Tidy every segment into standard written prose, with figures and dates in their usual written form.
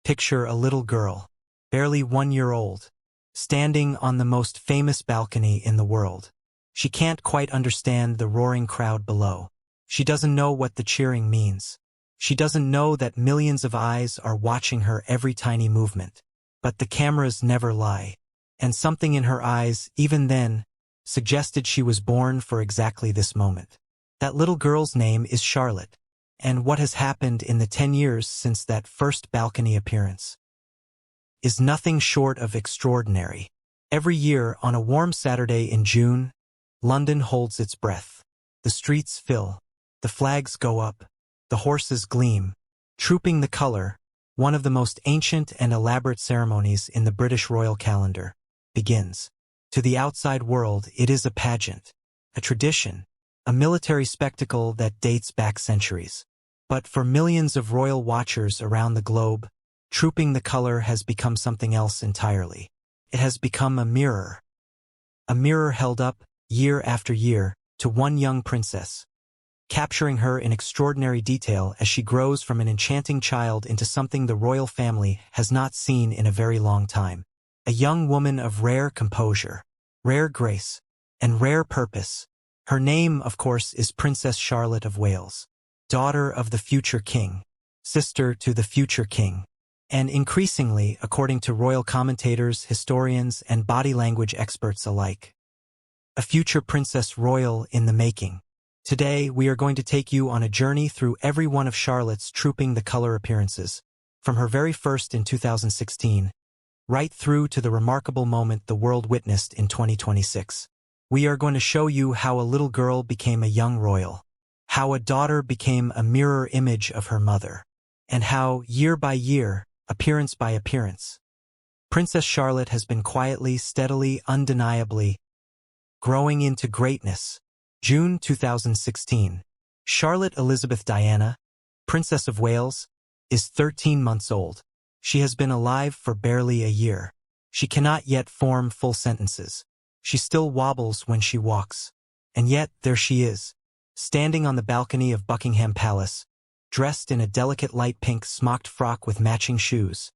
Picture a little girl, barely 1 year old, standing on the most famous balcony in the world. She can't quite understand the roaring crowd below. She doesn't know what the cheering means. She doesn't know that millions of eyes are watching her every tiny movement. But the cameras never lie. And something in her eyes, even then, suggested she was born for exactly this moment. That little girl's name is Charlotte. And what has happened in the 10 years since that first balcony appearance is nothing short of extraordinary. Every year, on a warm Saturday in June, London holds its breath. The streets fill, the flags go up, the horses gleam. Trooping the Colour, one of the most ancient and elaborate ceremonies in the British royal calendar, begins. To the outside world, it is a pageant, a tradition, a military spectacle that dates back centuries. But for millions of royal watchers around the globe, Trooping the Colour has become something else entirely. It has become a mirror held up, year after year, to one young princess, capturing her in extraordinary detail as she grows from an enchanting child into something the royal family has not seen in a very long time. A young woman of rare composure, rare grace, and rare purpose. Her name, of course, is Princess Charlotte of Wales, daughter of the future king, sister to the future king, and increasingly, according to royal commentators, historians, and body language experts alike, a future princess royal in the making. Today, we are going to take you on a journey through every one of Charlotte's Trooping the Colour appearances, from her very first in 2016, right through to the remarkable moment the world witnessed in 2026. We are going to show you how a little girl became a young royal, how a daughter became a mirror image of her mother, and how, year by year, appearance by appearance, Princess Charlotte has been quietly, steadily, undeniably growing into greatness. June 2016. Charlotte Elizabeth Diana, Princess of Wales, is 13 months old. She has been alive for barely a year. She cannot yet form full sentences. She still wobbles when she walks. And yet, there she is, standing on the balcony of Buckingham Palace, dressed in a delicate light pink smocked frock with matching shoes.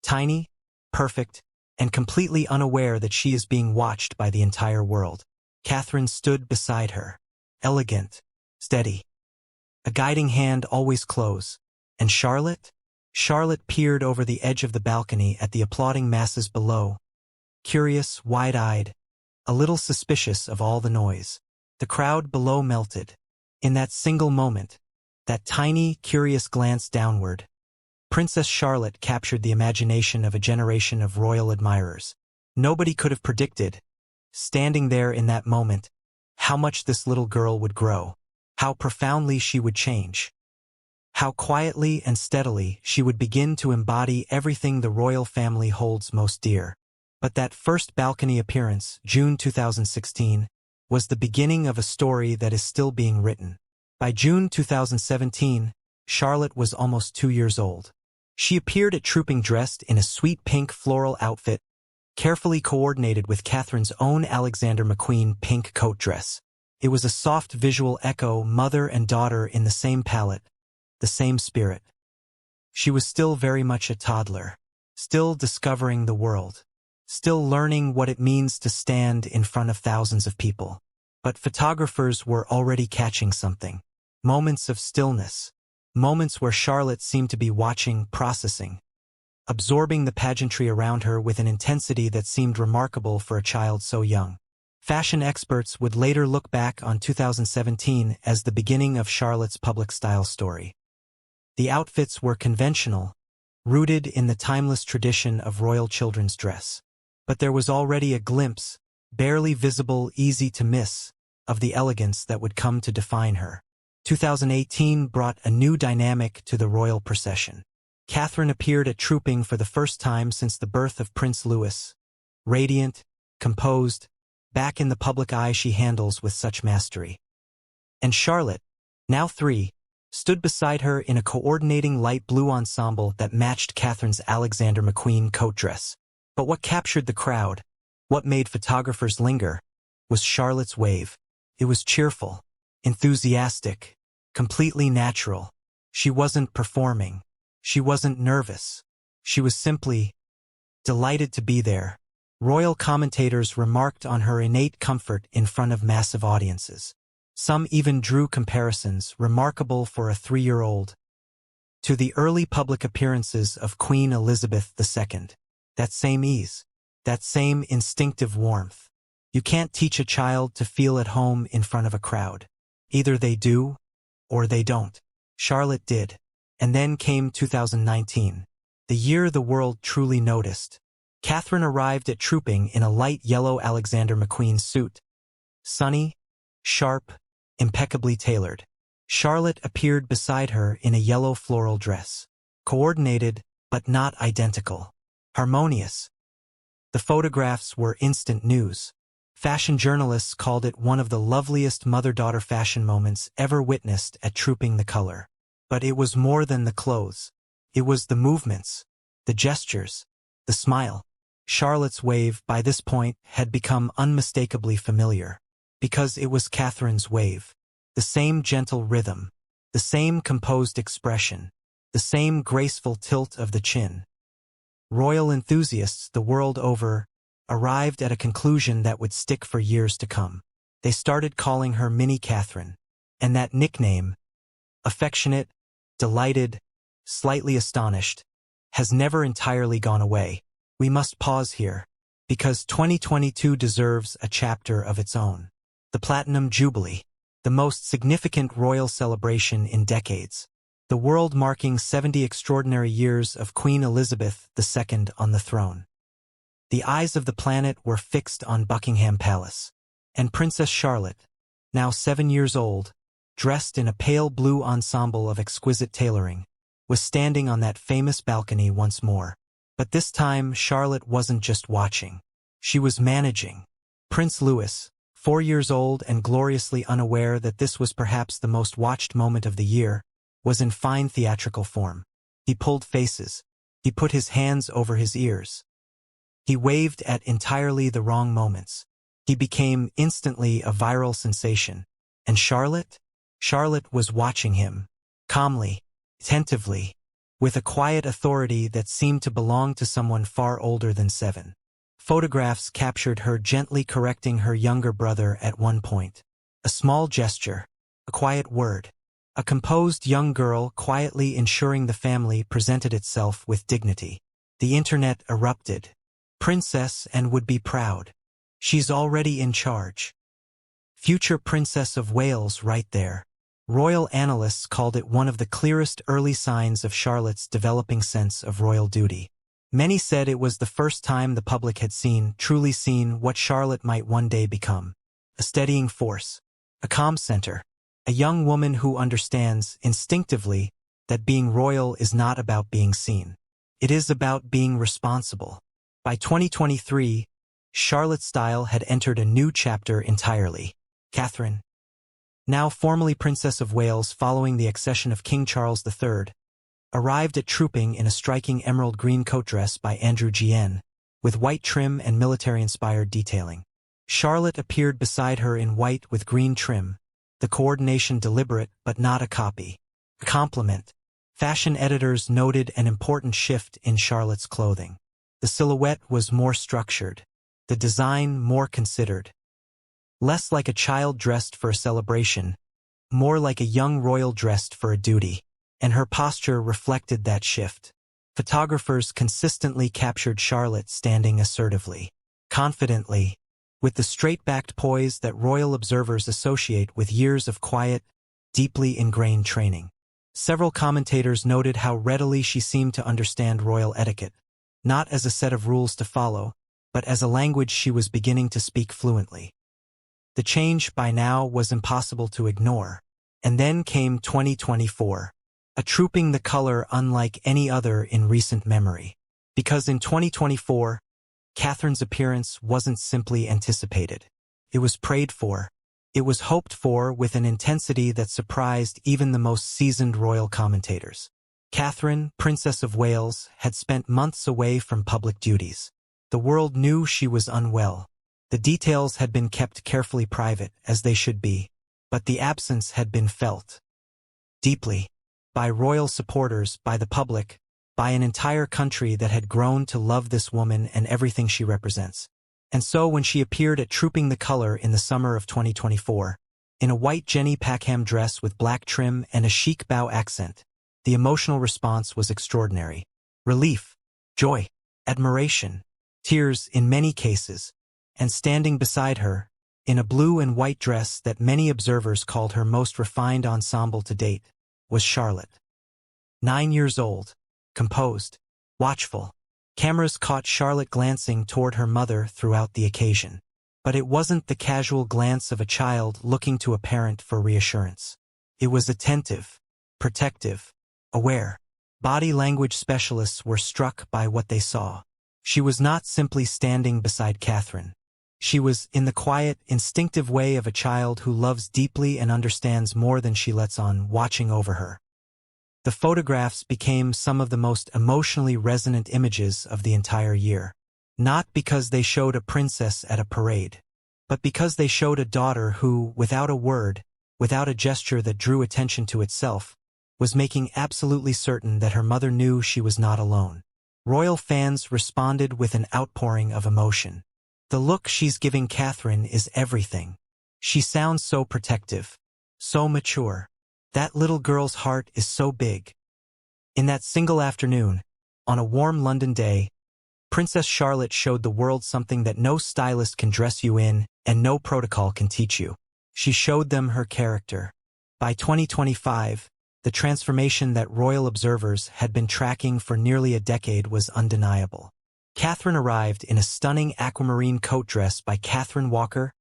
Tiny, perfect, and completely unaware that she is being watched by the entire world. Catherine stood beside her, elegant, steady, a guiding hand always close. And Charlotte? Charlotte peered over the edge of the balcony at the applauding masses below, curious, wide-eyed, a little suspicious of all the noise. The crowd below melted. In that single moment, that tiny, curious glance downward, Princess Charlotte captured the imagination of a generation of royal admirers. Nobody could have predicted, standing there in that moment, how much this little girl would grow, how profoundly she would change, how quietly and steadily she would begin to embody everything the royal family holds most dear. But that first balcony appearance, June 2016, was the beginning of a story that is still being written. By June 2017, Charlotte was almost 2 years old. She appeared at Trooping dressed in a sweet pink floral outfit, carefully coordinated with Catherine's own Alexander McQueen pink coat dress. It was a soft visual echo, mother and daughter in the same palette, the same spirit. She was still very much a toddler, still discovering the world, still learning what it means to stand in front of thousands of people. But photographers were already catching something. Moments of stillness. Moments where Charlotte seemed to be watching, processing, absorbing the pageantry around her with an intensity that seemed remarkable for a child so young. Fashion experts would later look back on 2017 as the beginning of Charlotte's public style story. The outfits were conventional, rooted in the timeless tradition of royal children's dress. But there was already a glimpse, barely visible, easy to miss, of the elegance that would come to define her. 2018 brought a new dynamic to the royal procession. Catherine appeared at Trooping for the first time since the birth of Prince Louis. Radiant, composed, back in the public eye she handles with such mastery. And Charlotte, now 3, stood beside her in a coordinating light blue ensemble that matched Catherine's Alexander McQueen coat dress. But what captured the crowd, what made photographers linger, was Charlotte's wave. It was cheerful, enthusiastic, completely natural. She wasn't performing. She wasn't nervous. She was simply delighted to be there. Royal commentators remarked on her innate comfort in front of massive audiences. Some even drew comparisons, remarkable for a 3-year-old, to the early public appearances of Queen Elizabeth II. That same ease, that same instinctive warmth. You can't teach a child to feel at home in front of a crowd. Either they do, or they don't. Charlotte did. And then came 2019, the year the world truly noticed. Catherine arrived at Trooping in a light yellow Alexander McQueen suit. Sunny, sharp, impeccably tailored. Charlotte appeared beside her in a yellow floral dress. Coordinated, but not identical. Harmonious. The photographs were instant news. Fashion journalists called it one of the loveliest mother-daughter fashion moments ever witnessed at Trooping the Color. But it was more than the clothes. It was the movements, the gestures, the smile. Charlotte's wave, by this point, had become unmistakably familiar. Because it was Catherine's wave. The same gentle rhythm, the same composed expression, the same graceful tilt of the chin. Royal enthusiasts the world over arrived at a conclusion that would stick for years to come. They started calling her Mini Catherine, and that nickname, affectionate, delighted, slightly astonished, has never entirely gone away. We must pause here, because 2022 deserves a chapter of its own. The Platinum Jubilee, the most significant royal celebration in decades. The world marking 70 extraordinary years of Queen Elizabeth II on the throne. The eyes of the planet were fixed on Buckingham Palace, and Princess Charlotte, now 7 years old, dressed in a pale blue ensemble of exquisite tailoring, was standing on that famous balcony once more. But this time Charlotte wasn't just watching. She was managing. Prince Louis, 4 years old and gloriously unaware that this was perhaps the most watched moment of the year, was in fine theatrical form. He pulled faces. He put his hands over his ears. He waved at entirely the wrong moments. He became instantly a viral sensation. And Charlotte? Charlotte was watching him, calmly, attentively, with a quiet authority that seemed to belong to someone far older than 7. Photographs captured her gently correcting her younger brother at one point. A small gesture, a quiet word. A composed young girl quietly ensuring the family presented itself with dignity. The internet erupted. Princess and would be proud. She's already in charge. Future Princess of Wales right there. Royal analysts called it one of the clearest early signs of Charlotte's developing sense of royal duty. Many said it was the first time the public had truly seen what Charlotte might one day become. A steadying force. A calm center. A young woman who understands, instinctively, that being royal is not about being seen. It is about being responsible. By 2023, Charlotte's style had entered a new chapter entirely. Catherine, now formerly Princess of Wales following the accession of King Charles III, arrived at Trooping in a striking emerald green coat dress by Andrew Gien, with white trim and military-inspired detailing. Charlotte appeared beside her in white with green trim, the coordination deliberate but not a copy. A compliment. Fashion editors noted an important shift in Charlotte's clothing. The silhouette was more structured, the design more considered. Less like a child dressed for a celebration, more like a young royal dressed for a duty. And her posture reflected that shift. Photographers consistently captured Charlotte standing assertively, confidently, with the straight-backed poise that royal observers associate with years of quiet, deeply ingrained training. Several commentators noted how readily she seemed to understand royal etiquette, not as a set of rules to follow, but as a language she was beginning to speak fluently. The change by now was impossible to ignore. And then came 2024. A Trooping the Color unlike any other in recent memory. Because in 2024, Catherine's appearance wasn't simply anticipated. It was prayed for. It was hoped for with an intensity that surprised even the most seasoned royal commentators. Catherine, Princess of Wales, had spent months away from public duties. The world knew she was unwell. The details had been kept carefully private, as they should be. But the absence had been felt deeply. By royal supporters, by the public, by an entire country that had grown to love this woman and everything she represents. And so when she appeared at Trooping the Color in the summer of 2024, in a white Jenny Packham dress with black trim and a chic bow accent, the emotional response was extraordinary. Relief, joy, admiration, tears in many cases, and standing beside her, in a blue and white dress that many observers called her most refined ensemble to date, was Charlotte. 9 years old, composed, watchful. Cameras caught Charlotte glancing toward her mother throughout the occasion. But it wasn't the casual glance of a child looking to a parent for reassurance. It was attentive, protective, aware. Body language specialists were struck by what they saw. She was not simply standing beside Catherine. She was, in the quiet, instinctive way of a child who loves deeply and understands more than she lets on, watching over her. The photographs became some of the most emotionally resonant images of the entire year. Not because they showed a princess at a parade, but because they showed a daughter who, without a word, without a gesture that drew attention to itself, was making absolutely certain that her mother knew she was not alone. Royal fans responded with an outpouring of emotion. The look she's giving Catherine is everything. She sounds so protective, so mature. That little girl's heart is so big. In that single afternoon, on a warm London day, Princess Charlotte showed the world something that no stylist can dress you in and no protocol can teach you. She showed them her character. By 2025, the transformation that royal observers had been tracking for nearly a decade was undeniable. Catherine arrived in a stunning aquamarine coat dress by Catherine Walker,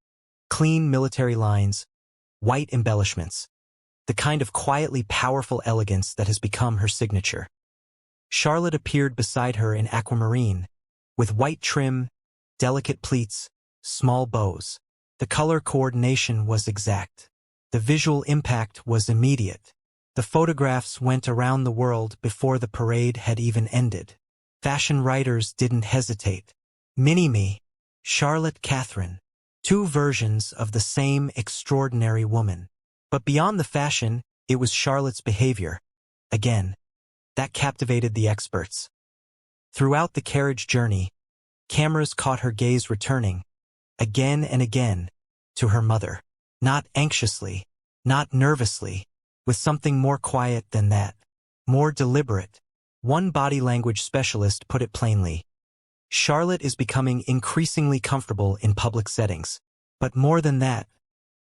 clean military lines, white embellishments, the kind of quietly powerful elegance that has become her signature. Charlotte appeared beside her in aquamarine, with white trim, delicate pleats, small bows. The color coordination was exact. The visual impact was immediate. The photographs went around the world before the parade had even ended. Fashion writers didn't hesitate. Mini-Me, Charlotte Catherine, two versions of the same extraordinary woman. But beyond the fashion, it was Charlotte's behavior, again, that captivated the experts. Throughout the carriage journey, cameras caught her gaze returning, again and again, to her mother. Not anxiously, not nervously, with something more quiet than that, more deliberate. One body language specialist put it plainly. Charlotte is becoming increasingly comfortable in public settings. But more than that,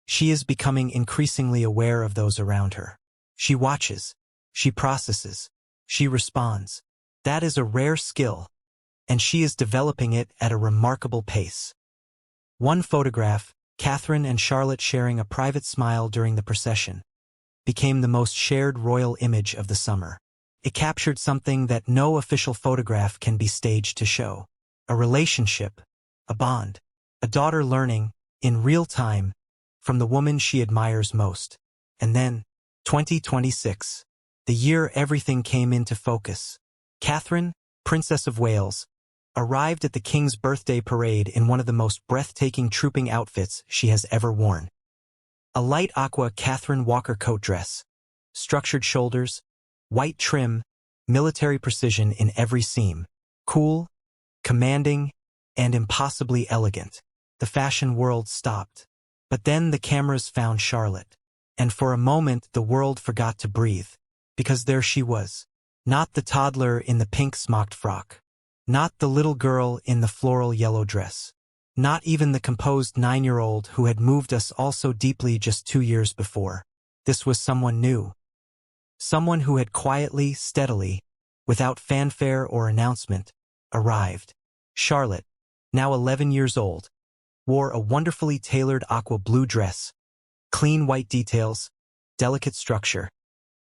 she is becoming increasingly aware of those around her. She watches, she processes, she responds. That is a rare skill, and she is developing it at a remarkable pace. One photograph, Catherine and Charlotte sharing a private smile during the procession, became the most shared royal image of the summer. It captured something that no official photograph can be staged to show. A relationship, a bond, a daughter learning, in real time, from the woman she admires most. And then, 2026, the year everything came into focus. Catherine, Princess of Wales, arrived at the King's birthday parade in one of the most breathtaking trooping outfits she has ever worn. A light aqua Catherine Walker coat dress, structured shoulders, white trim, military precision in every seam, cool, commanding, and impossibly elegant. The fashion world stopped. But then the cameras found Charlotte, and for a moment the world forgot to breathe, because there she was. Not the toddler in the pink smocked frock. Not the little girl in the floral yellow dress. Not even the composed 9-year-old who had moved us all so deeply just 2 years before. This was someone new. Someone who had quietly, steadily, without fanfare or announcement, arrived. Charlotte, now 11 years old, wore a wonderfully tailored aqua blue dress, clean white details, delicate structure,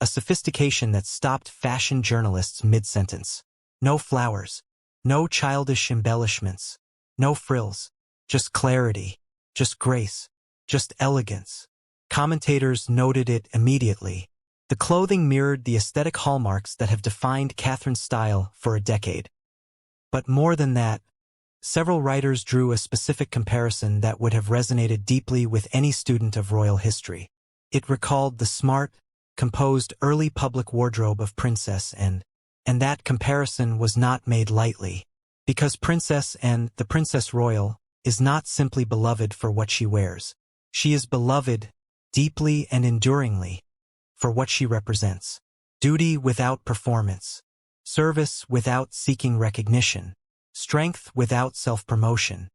a sophistication that stopped fashion journalists mid-sentence. No flowers, no childish embellishments, no frills, just clarity, just grace, just elegance. Commentators noted it immediately. The clothing mirrored the aesthetic hallmarks that have defined Catherine's style for a decade. But more than that, several writers drew a specific comparison that would have resonated deeply with any student of royal history. It recalled the smart, composed early public wardrobe of Princess and And that comparison was not made lightly. Because Princess and the Princess Royal is not simply beloved for what she wears. She is beloved deeply and enduringly for what she represents. Duty without performance. Service without seeking recognition. Strength without self-promotion.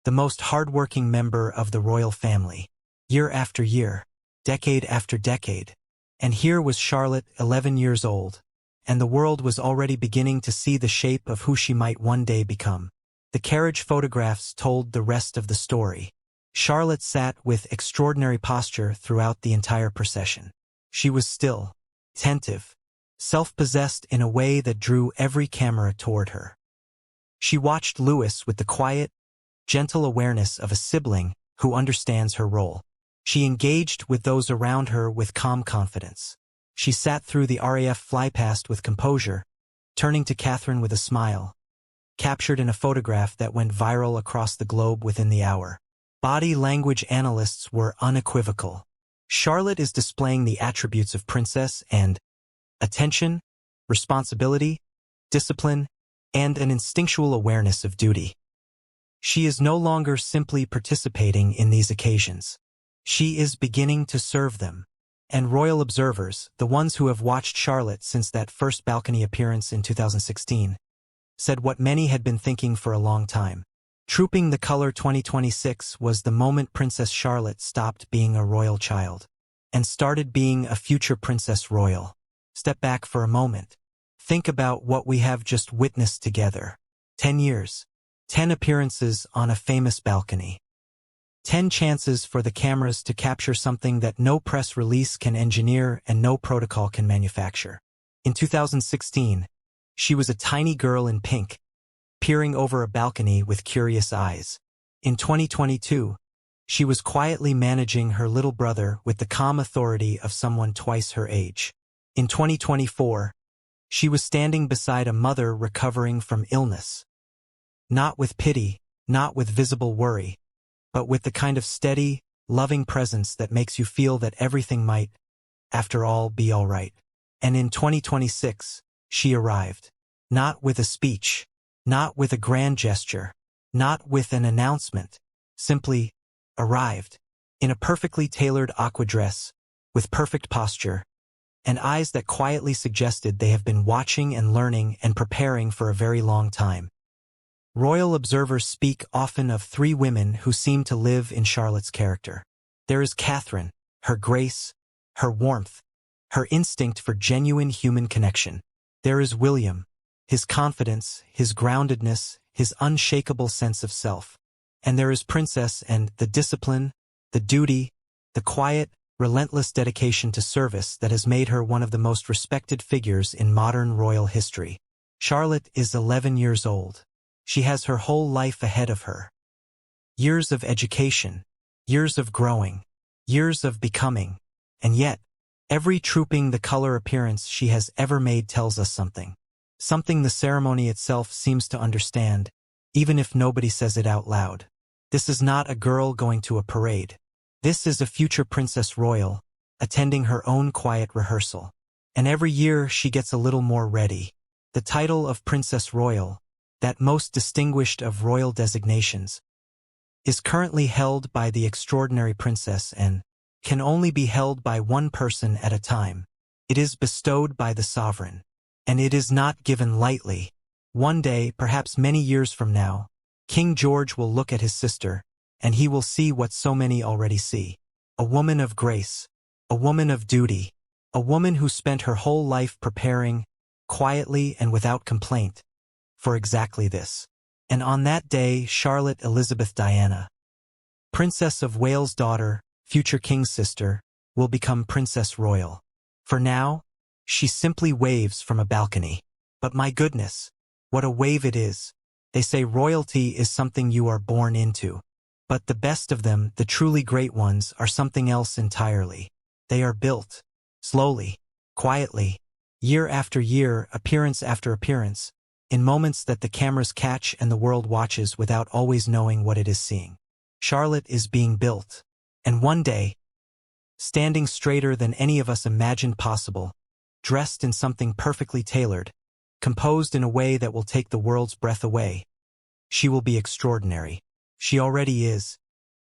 The most hardworking member of the royal family. Year after year. Decade after decade. And here was Charlotte, 11 years old. And the world was already beginning to see the shape of who she might one day become. The carriage photographs told the rest of the story. Charlotte sat with extraordinary posture throughout the entire procession. She was still, attentive, self-possessed in a way that drew every camera toward her. She watched Louis with the quiet, gentle awareness of a sibling who understands her role. She engaged with those around her with calm confidence. She sat through the RAF flypast with composure, turning to Catherine with a smile, captured in a photograph that went viral across the globe within the hour. Body language analysts were unequivocal. Charlotte is displaying the attributes of princess and attention, responsibility, discipline, and an instinctual awareness of duty. She is no longer simply participating in these occasions. She is beginning to serve them. And royal observers, the ones who have watched Charlotte since that first balcony appearance in 2016, said what many had been thinking for a long time. Trooping the Color 2026 was the moment Princess Charlotte stopped being a royal child and started being a future Princess Royal. Step back for a moment. Think about what we have just witnessed together. 10 years. 10 appearances on a famous balcony. 10 chances for the cameras to capture something that no press release can engineer and no protocol can manufacture. In 2016, she was a tiny girl in pink, peering over a balcony with curious eyes. In 2022, she was quietly managing her little brother with the calm authority of someone twice her age. In 2024, she was standing beside a mother recovering from illness. Not with pity, not with visible worry, but with the kind of steady, loving presence that makes you feel that everything might, after all, be all right. And in 2026, she arrived. Not with a speech, not with a grand gesture, not with an announcement, simply arrived. In a perfectly tailored aqua dress, with perfect posture, and eyes that quietly suggested they have been watching and learning and preparing for a very long time. Royal observers speak often of 3 women who seem to live in Charlotte's character. There is Catherine, her grace, her warmth, her instinct for genuine human connection. There is William, his confidence, his groundedness, his unshakable sense of self. And there is Princess and the discipline, the duty, the quiet, relentless dedication to service that has made her one of the most respected figures in modern royal history. Charlotte is 11 years old. She has her whole life ahead of her. Years of education, years of growing, years of becoming, and yet, every Trooping the Color appearance she has ever made tells us something. Something the ceremony itself seems to understand, even if nobody says it out loud. This is not a girl going to a parade. This is a future Princess Royal, attending her own quiet rehearsal. And every year she gets a little more ready. The title of Princess Royal, that most distinguished of royal designations, is currently held by the extraordinary princess and can only be held by one person at a time. It is bestowed by the sovereign, and it is not given lightly. One day, perhaps many years from now, King George will look at his sister, and he will see what so many already see. A woman of grace, a woman of duty, a woman who spent her whole life preparing, quietly and without complaint, for exactly this. And on that day, Charlotte Elizabeth Diana, Princess of Wales' daughter, future King's sister, will become Princess Royal. For now, she simply waves from a balcony. But my goodness, what a wave it is. They say royalty is something you are born into. But the best of them, the truly great ones, are something else entirely. They are built, slowly, quietly, year after year, appearance after appearance, in moments that the cameras catch and the world watches without always knowing what it is seeing. Charlotte is being built. And one day, standing straighter than any of us imagined possible, dressed in something perfectly tailored, composed in a way that will take the world's breath away. She will be extraordinary. She already is,